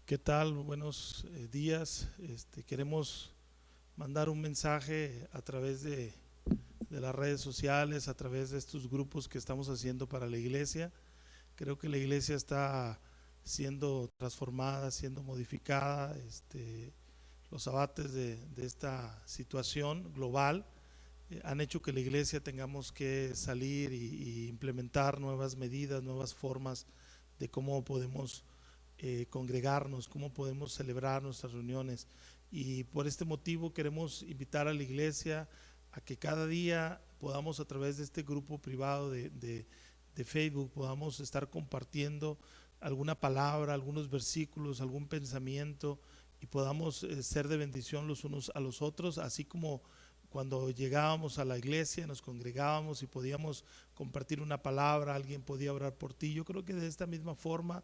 ¿Qué tal? Buenos días. Queremos mandar un mensaje a través de las redes sociales, a través de estos grupos que estamos haciendo para la iglesia. Creo que la iglesia está siendo transformada, siendo modificada. Los abates de esta situación global han hecho que la iglesia tengamos que salir y implementar nuevas medidas, nuevas formas de cómo podemos congregarnos, cómo podemos celebrar nuestras reuniones. Y por este motivo queremos invitar a la iglesia a que cada día podamos, a través de este grupo privado de Facebook, podamos estar compartiendo alguna palabra, algunos versículos, algún pensamiento, y podamos ser de bendición los unos a los otros, así como cuando llegábamos a la iglesia, nos congregábamos y podíamos compartir una palabra, alguien podía orar por ti. Yo creo que de esta misma forma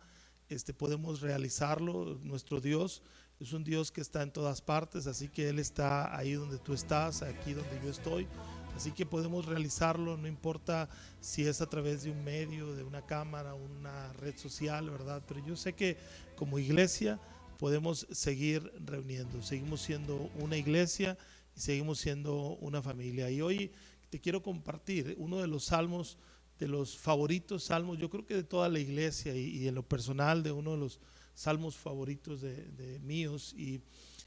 podemos realizarlo. Nuestro Dios es un Dios que está en todas partes, así que Él está ahí donde tú estás, aquí donde yo estoy, así que podemos realizarlo, no importa si es a través de un medio, de una cámara, una red social, ¿verdad? Pero yo sé que como iglesia podemos seguir reuniendo, seguimos siendo una iglesia y seguimos siendo una familia. Y hoy te quiero compartir uno de los salmos, de los favoritos salmos, yo creo que de toda la iglesia, y en lo personal de uno de los salmos favoritos de míos, y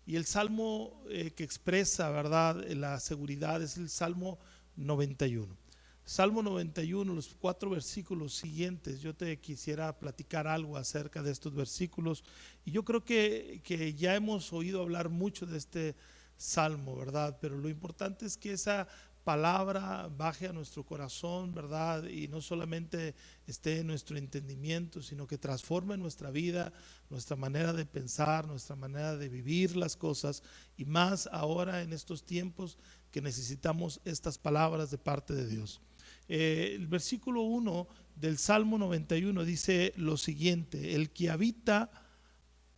el salmo que expresa, ¿verdad?, la seguridad, es el Salmo 91. Salmo 91, los 4 versículos siguientes. Yo te quisiera platicar algo acerca de estos versículos, y yo creo que ya hemos oído hablar mucho de este salmo, ¿verdad? Pero lo importante es que esa palabra baje a nuestro corazón, ¿verdad? Y no solamente esté en nuestro entendimiento, sino que transforme nuestra vida, nuestra manera de pensar, nuestra manera de vivir las cosas, y más ahora en estos tiempos que necesitamos estas palabras de parte de Dios. El versículo 1 del Salmo 91 dice lo siguiente: el que habita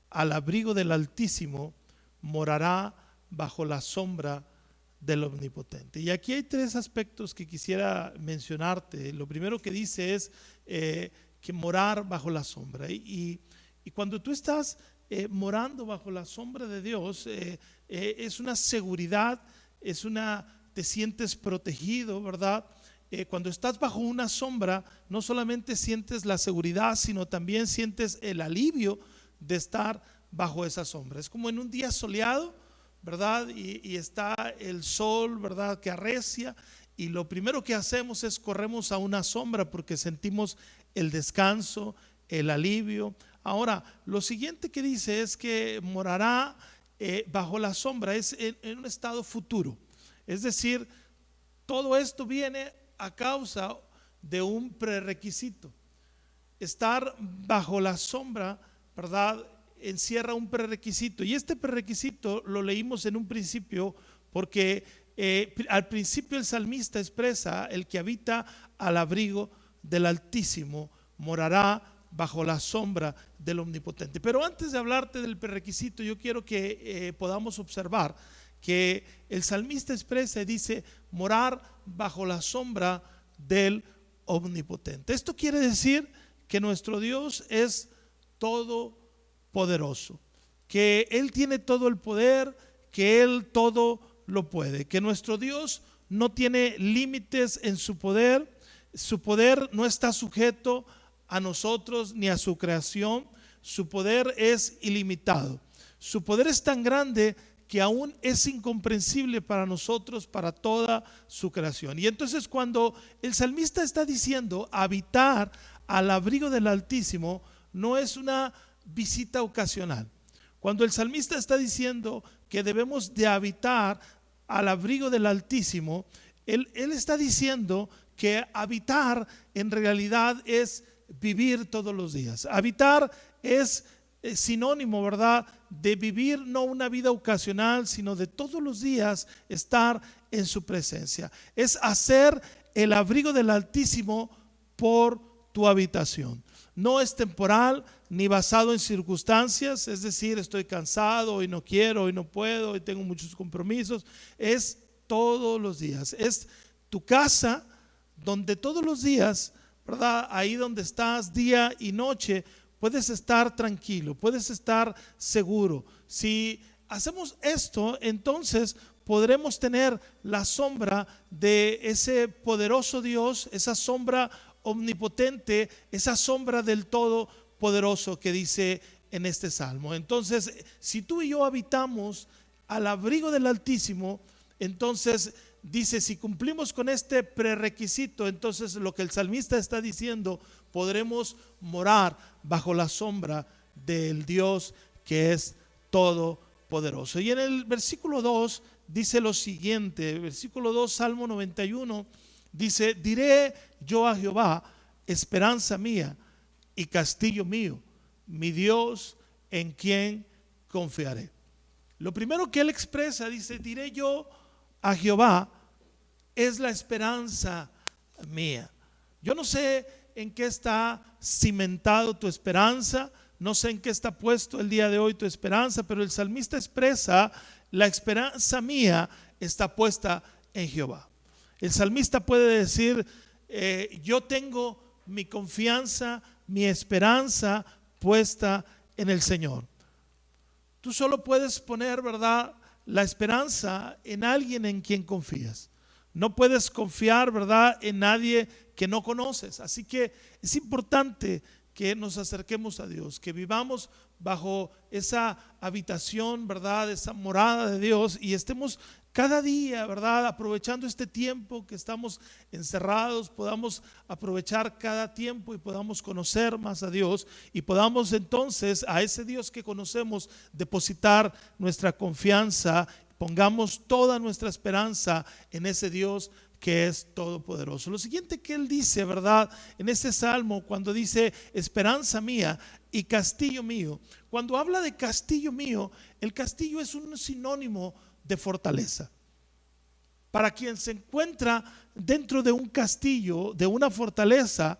al abrigo del Altísimo morará bajo la sombra del Omnipotente. Y aquí hay 3 aspectos que quisiera mencionarte. Lo primero que dice es que morar bajo la sombra. Y cuando tú estás morando bajo la sombra de Dios, es una seguridad, te sientes protegido, ¿verdad? Cuando estás bajo una sombra, no solamente sientes la seguridad, sino también sientes el alivio de estar bajo esa sombra. Es como en un día soleado, ¿verdad? Y está el sol, ¿verdad?, que arrecia, y lo primero que hacemos es corremos a una sombra porque sentimos el descanso, el alivio. Ahora, lo siguiente que dice es que morará bajo la sombra, es en un estado futuro. Es decir, todo esto viene a causa de un prerequisito. Estar bajo la sombra, ¿verdad?, encierra un prerequisito, y este prerequisito lo leímos en un principio porque al principio el salmista expresa: el que habita al abrigo del Altísimo morará bajo la sombra del Omnipotente. Pero antes de hablarte del prerequisito, yo quiero que podamos observar que el salmista expresa y dice morar bajo la sombra del Omnipotente. Esto quiere decir que nuestro Dios es todopoderoso, que Él tiene todo el poder, que Él todo lo puede, que nuestro Dios no tiene límites en su poder no está sujeto a nosotros ni a su creación. Su poder es ilimitado, su poder es tan grande que aún es incomprensible para nosotros, para toda su creación. Y entonces cuando el salmista está diciendo habitar al abrigo del Altísimo, no es una visita ocasional. Cuando el salmista está diciendo que debemos de habitar al abrigo del Altísimo, él está diciendo que habitar en realidad es vivir todos los días. Habitar es sinónimo, ¿verdad?, de vivir no una vida ocasional, sino de todos los días estar en su presencia. Es hacer el abrigo del Altísimo por tu habitación. No es temporal ni basado en circunstancias, es decir, estoy cansado, hoy no quiero, hoy no puedo, hoy tengo muchos compromisos. Es todos los días, es tu casa, donde todos los días, ¿verdad? Ahí donde estás día y noche, puedes estar tranquilo, puedes estar seguro. Si hacemos esto, entonces podremos tener la sombra de ese poderoso Dios, esa sombra omnipotente, esa sombra del Todopoderoso que dice en este salmo. Entonces, si tú y yo habitamos al abrigo del Altísimo, entonces dice, si cumplimos con este prerequisito, entonces lo que el salmista está diciendo, podremos morar bajo la sombra del Dios que es todopoderoso. Y en el versículo 2 dice lo siguiente, versículo 2, Salmo 91, dice, diré yo a Jehová, esperanza mía y castillo mío, mi Dios en quien confiaré. Lo primero que él expresa, dice, diré yo a Jehová, es la esperanza mía. Yo no sé en qué está cimentado tu esperanza, no sé en qué está puesto el día de hoy tu esperanza, pero el salmista expresa, la esperanza mía está puesta en Jehová. El salmista puede decir, yo tengo mi confianza, mi esperanza puesta en el Señor. Tú solo puedes poner, ¿verdad?, la esperanza en alguien en quien confías. No puedes confiar, ¿verdad?, en nadie que no conoces. Así que es importante que nos acerquemos a Dios, que vivamos bajo esa habitación, ¿verdad?, esa morada de Dios, y estemos cada día, ¿verdad?, aprovechando este tiempo que estamos encerrados, podamos aprovechar cada tiempo y podamos conocer más a Dios y podamos entonces a ese Dios que conocemos depositar nuestra confianza, pongamos toda nuestra esperanza en ese Dios que es todopoderoso. Lo siguiente que él dice, ¿verdad?, en este salmo, cuando dice esperanza mía y castillo mío, cuando habla de castillo mío, el castillo es un sinónimo de fortaleza. Para quien se encuentra dentro de un castillo, de una fortaleza,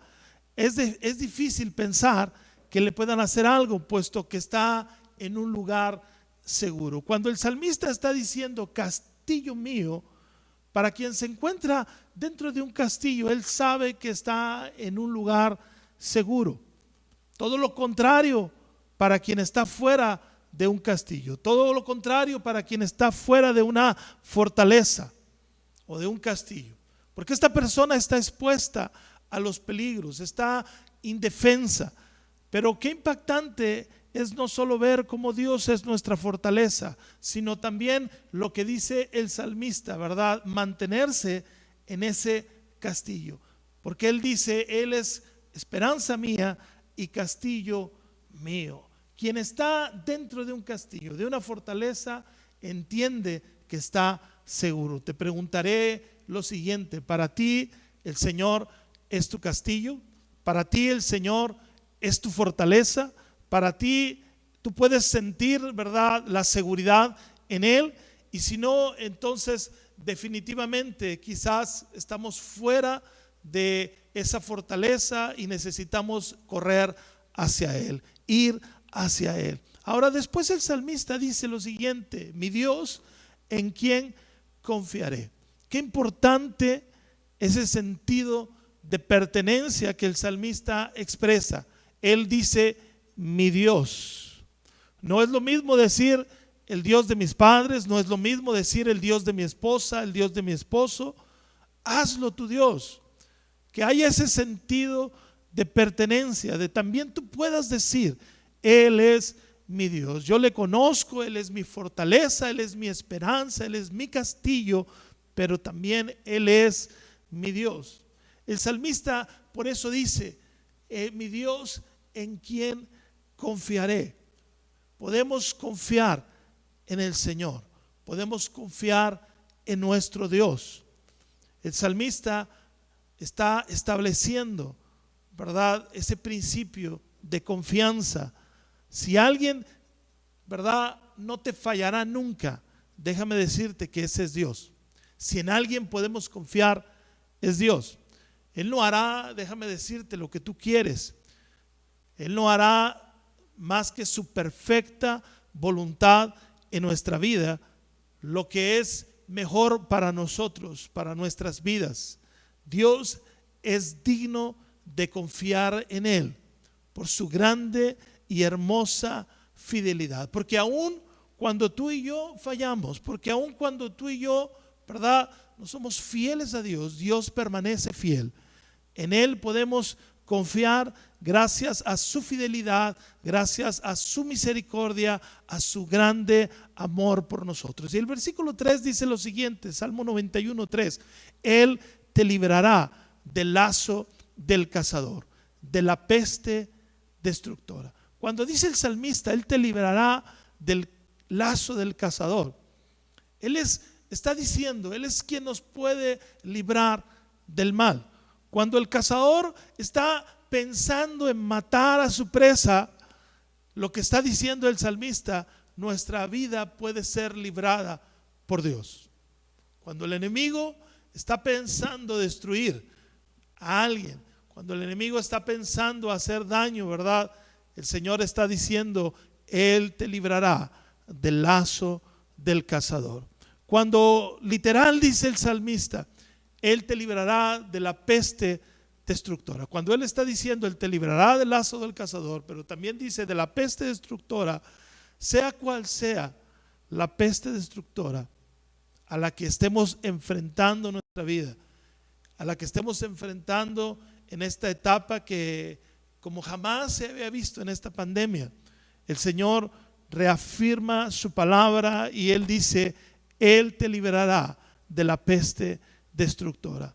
es difícil pensar que le puedan hacer algo, puesto que está en un lugar seguro. Cuando el salmista está diciendo castillo mío, para quien se encuentra dentro de un castillo, él sabe que está en un lugar seguro. Todo lo contrario para quien está fuera de un castillo, todo lo contrario para quien está fuera de una fortaleza o de un castillo, porque esta persona está expuesta a los peligros, está indefensa. Pero qué impactante es no solo ver cómo Dios es nuestra fortaleza, sino también lo que dice el salmista, ¿verdad?, mantenerse en ese castillo, porque él dice, él es esperanza mía y castillo mío. Quien está dentro de un castillo, de una fortaleza, entiende que está seguro. Te preguntaré lo siguiente, ¿para ti el Señor es tu castillo? ¿Para ti el Señor es tu fortaleza? ¿Para ti tú puedes sentir, ¿verdad?, la seguridad en Él? Y si no, entonces definitivamente quizás estamos fuera de esa fortaleza y necesitamos correr hacia Él, ir hacia Él. Ahora después el salmista dice lo siguiente, mi Dios en quien confiaré. Qué importante ese sentido de pertenencia que el salmista expresa. Él dice mi Dios. No es lo mismo decir el Dios de mis padres, no es lo mismo decir el Dios de mi esposa, el Dios de mi esposo. Hazlo tu Dios, que haya ese sentido de pertenencia, de también tú puedas decir, Él es mi Dios, yo le conozco, Él es mi fortaleza, Él es mi esperanza, Él es mi castillo, pero también Él es mi Dios. El salmista por eso dice, mi Dios en quien confiaré. Podemos confiar en el Señor, podemos confiar en nuestro Dios. El salmista está estableciendo, ¿verdad?, ese principio de confianza. Si alguien, ¿verdad?, no te fallará nunca, déjame decirte que ese es Dios. Si en alguien podemos confiar, es Dios. Él no hará, déjame decirte, lo que tú quieres. Él no hará más que su perfecta voluntad en nuestra vida. Lo que es mejor para nosotros, para nuestras vidas. Dios es digno de confiar en Él por su grande y hermosa fidelidad. Porque aun cuando tú y yo fallamos, porque aun cuando tú y yo, ¿verdad?, no somos fieles a Dios, Dios permanece fiel. En Él podemos confiar gracias a su fidelidad, gracias a su misericordia, a su grande amor por nosotros. Y el versículo 3 dice lo siguiente, Salmo 91:3: Él te librará del lazo del cazador, de la peste destructora. Cuando dice el salmista, Él te librará del lazo del cazador, Él está diciendo, Él es quien nos puede librar del mal. Cuando el cazador está pensando en matar a su presa, lo que está diciendo el salmista, nuestra vida puede ser librada por Dios. Cuando el enemigo está pensando destruir a alguien, cuando el enemigo está pensando hacer daño, ¿verdad?, el Señor está diciendo, Él te librará del lazo del cazador. Cuando literal dice el salmista, Él te librará de la peste destructora. Cuando Él está diciendo, Él te librará del lazo del cazador, pero también dice de la peste destructora, sea cual sea la peste destructora a la que estemos enfrentando nuestra vida, a la que estemos enfrentando en esta etapa que como jamás se había visto en esta pandemia, el Señor reafirma su palabra y Él dice, Él te librará de la peste destructora.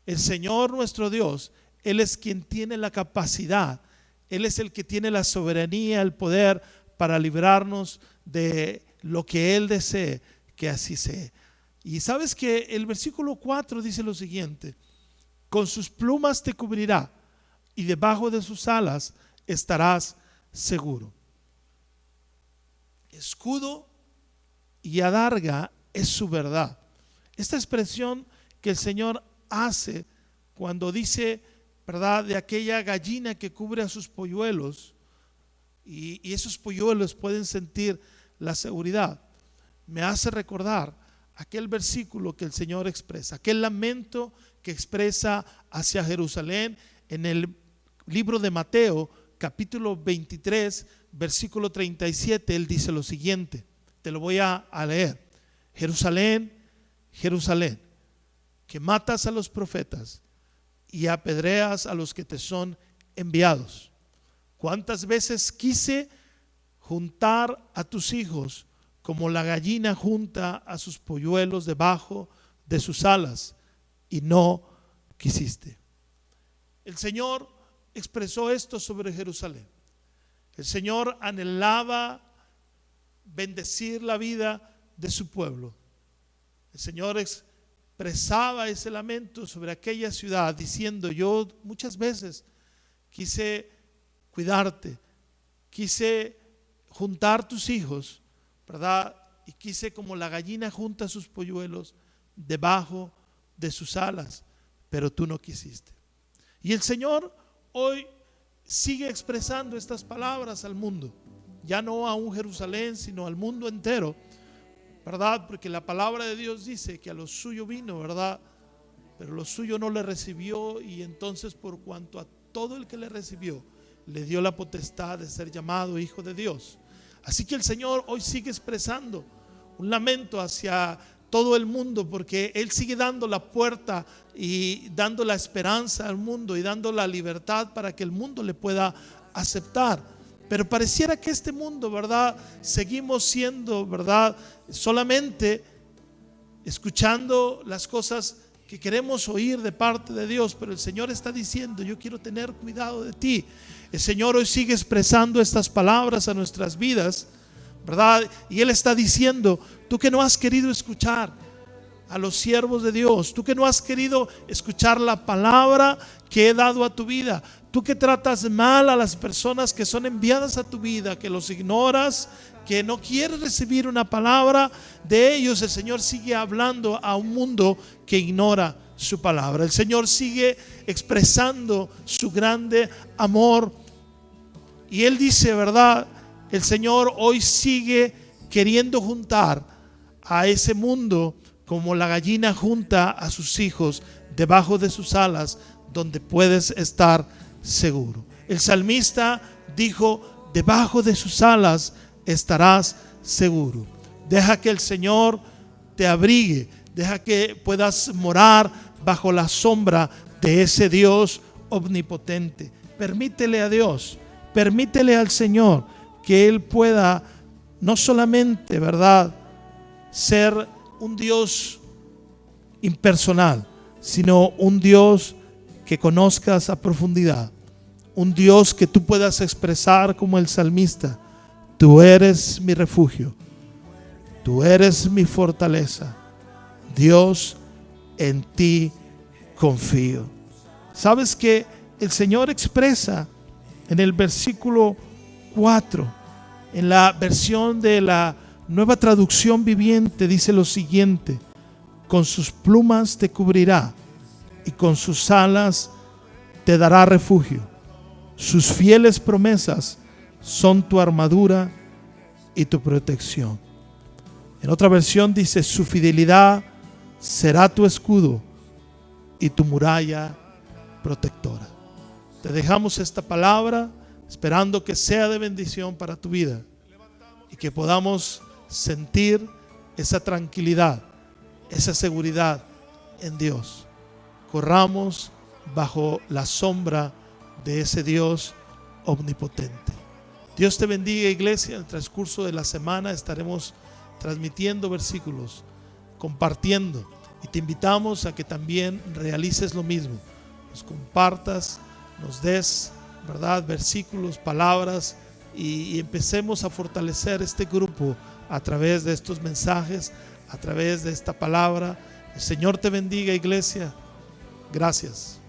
El Señor nuestro Dios, Él es quien tiene la capacidad, Él es el que tiene la soberanía, el poder para librarnos de lo que Él desee que así sea. Y sabes que el versículo 4 dice lo siguiente: con sus plumas te cubrirá y debajo de sus alas estarás seguro. Escudo y adarga es su verdad. Esta expresión que el Señor hace cuando dice, ¿verdad?, de aquella gallina que cubre a sus polluelos y esos polluelos pueden sentir la seguridad, me hace recordar aquel versículo que el Señor expresa, aquel lamento que expresa hacia Jerusalén en el libro de Mateo, capítulo 23, versículo 37. Él dice lo siguiente, te lo voy a leer: Jerusalén, Jerusalén, que matas a los profetas y apedreas a los que te son enviados. ¿Cuántas veces quise juntar a tus hijos como la gallina junta a sus polluelos debajo de sus alas, y no quisiste? El Señor expresó esto sobre Jerusalén. El Señor anhelaba bendecir la vida de su pueblo. El Señor expresaba ese lamento sobre aquella ciudad diciendo, yo muchas veces quise cuidarte, quise juntar tus hijos, ¿verdad? Y quise como la gallina junta sus polluelos debajo de sus alas, pero tú no quisiste. Y el Señor hoy sigue expresando estas palabras al mundo, ya no a un Jerusalén, sino al mundo entero, ¿verdad? Porque la palabra de Dios dice que a lo suyo vino, ¿verdad? Pero lo suyo no le recibió, y entonces por cuanto a todo el que le recibió le dio la potestad de ser llamado hijo de Dios. Así que el Señor hoy sigue expresando un lamento hacia todo el mundo, porque Él sigue dando la puerta y dando la esperanza al mundo y dando la libertad para que el mundo le pueda aceptar. Pero pareciera que este mundo, ¿verdad?, seguimos siendo, ¿verdad?, solamente escuchando las cosas que queremos oír de parte de Dios, pero el Señor está diciendo, yo quiero tener cuidado de ti. El Señor hoy sigue expresando estas palabras a nuestras vidas, ¿verdad? Y Él está diciendo, tú que no has querido escuchar a los siervos de Dios, tú que no has querido escuchar la palabra que he dado a tu vida, tú que tratas mal a las personas que son enviadas a tu vida, que los ignoras, que no quieres recibir una palabra de ellos, el Señor sigue hablando a un mundo que ignora su palabra. El Señor sigue expresando su grande amor, y Él dice, ¿verdad?, el Señor hoy sigue queriendo juntar a ese mundo como la gallina junta a sus hijos debajo de sus alas, donde puedes estar seguro. El salmista dijo: debajo de sus alas estarás seguro. Deja que el Señor te abrigue, deja que puedas morar bajo la sombra de ese Dios omnipotente. Permítele a Dios, permítele al Señor que Él pueda no solamente, ¿verdad?, ser un Dios impersonal, sino un Dios que conozcas a profundidad, un Dios que tú puedas expresar como el salmista: tú eres mi refugio, tú eres mi fortaleza, Dios, en ti confío. ¿Sabes que el Señor expresa en el versículo 4, en la versión de la Nueva Traducción Viviente, dice lo siguiente: con sus plumas te cubrirá y con sus alas te dará refugio. Sus fieles promesas son tu armadura y tu protección. En otra versión dice: su fidelidad será tu escudo y tu muralla protectora. Te dejamos esta palabra esperando que sea de bendición para tu vida y que podamos sentir esa tranquilidad, esa seguridad en Dios. Corramos bajo la sombra de ese Dios omnipotente. Dios te bendiga, iglesia. En el transcurso de la semana estaremos transmitiendo versículos, compartiendo, y te invitamos a que también realices lo mismo. Nos compartas, nos des, ¿verdad?, versículos, palabras, y empecemos a fortalecer este grupo a través de estos mensajes, a través de esta palabra. El Señor te bendiga, iglesia. Gracias.